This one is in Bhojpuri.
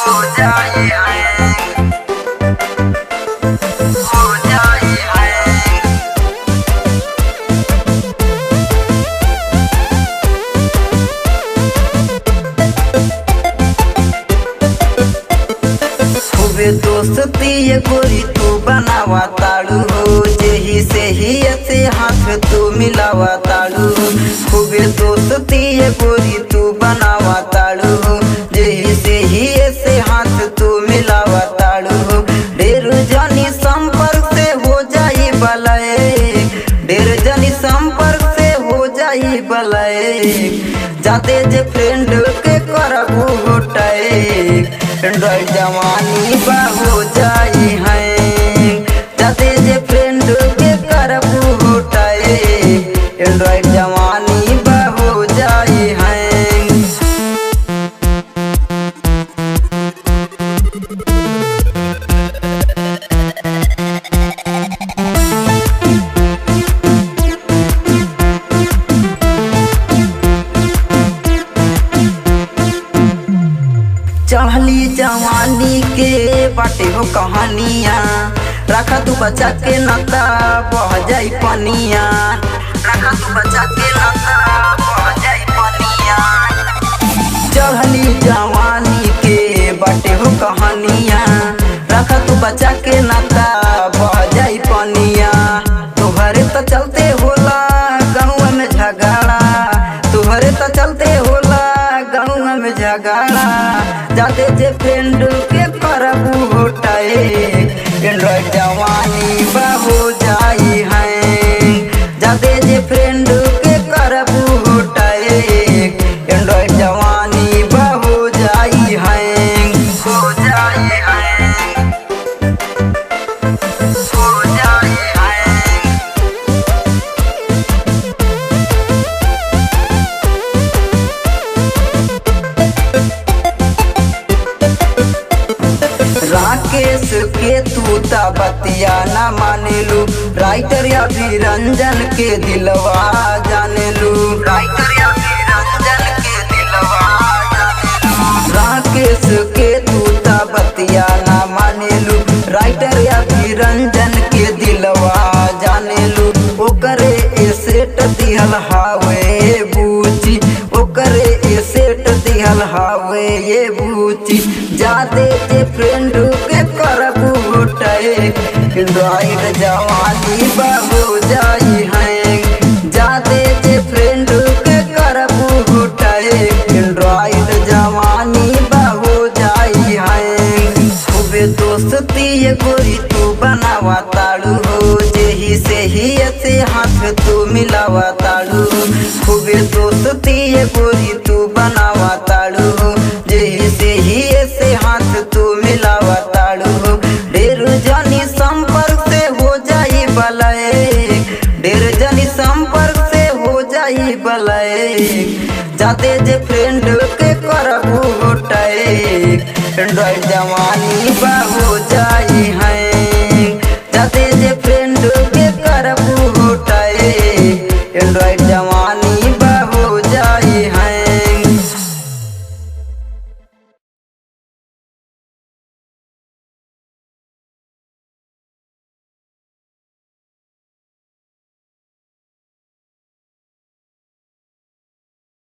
हो जाए हो जाए खूबे दोस्ती ये गोरी तू बनावा ताड़ू हो, जेही से ही ऐसे हाथ तू मिलावा ताड़ू। खूबे दोस्ती ये गोरी तू बनावा ताड़ू हो, जेही से ही ऐसे हाथ तू मिलावा ताड़ू हो। ढेर जानी संपर्क से हो जाई बलाए, ढेर जानी संपर्क से हो जाई बलाए। जाते जे फ्रेंड के करबू होटाए, एंड्रॉइड जवानी बा हो जाई है। जाते जे फ्रेंड के करबू होटाए, एंड्रॉइड जवानी बा हो जाई है। चढ़ली जवानी के बाटे हो कहानियाँ, रखा तू बचा के नाता बह जाई पनिया। रखा तू बचा के नाता बह जाई पनिया। चढ़ली जवानी के बाटे हो कहानियाँ, रखा तू बचा के नाता बह जाई पनिया। तुहरे तो चलते होला गाँव में झगड़ा, तुहरे तो चलते होला गाँव में झगड़ा। जाते जे फ्रेंड के करबू होटाए, एंड्रॉइड जवानी बा हो जाई है। जाते जे फ्रेंड के करबू होटाए, एंड्रॉइड जवानी बा हो जाई है। हो जाई है हो जाई है। राकेश के तू ता बतिया न मानेलू, राइटर या भी रंजन के दिलवा जानेलू। राइटर या भी रंजन के दिलवा जानेलू। राकेश के तू ता बतिया न मानेलू, राइटर या भी रंजन के दिलवा जानेलू। ओकरे ए सेट दिहल हावे बूची, ओकरे ए सेट दिहल हावे ये बूची। जाते जे फ्रेंड के करबू होटाए, एंड्रॉइड जवानी बा हो जाई है। जाते जे फ्रेंड के करबू होटाए, एंड्रॉइड जवानी बा हो जाई है। खूबे दोस्ती ये गोरी तू बनावा ताड़ू हो, जेही से ही ऐसे हाथ तू मिलावा ताड़ू। खूबे दोस्ती ये गोरी तू बनावा ताड़ू हो, जेही से ही ऐसे हाथ तू मिलावा ताड़ू हो। ढेर जानी संपर्क से हो जाई बलाए, ढेर जानी संपर्क से हो जाई बलाए। जाते जे फ्रेंड के करबू होटाए, एंड्रॉइड जवानी बा हो जाई।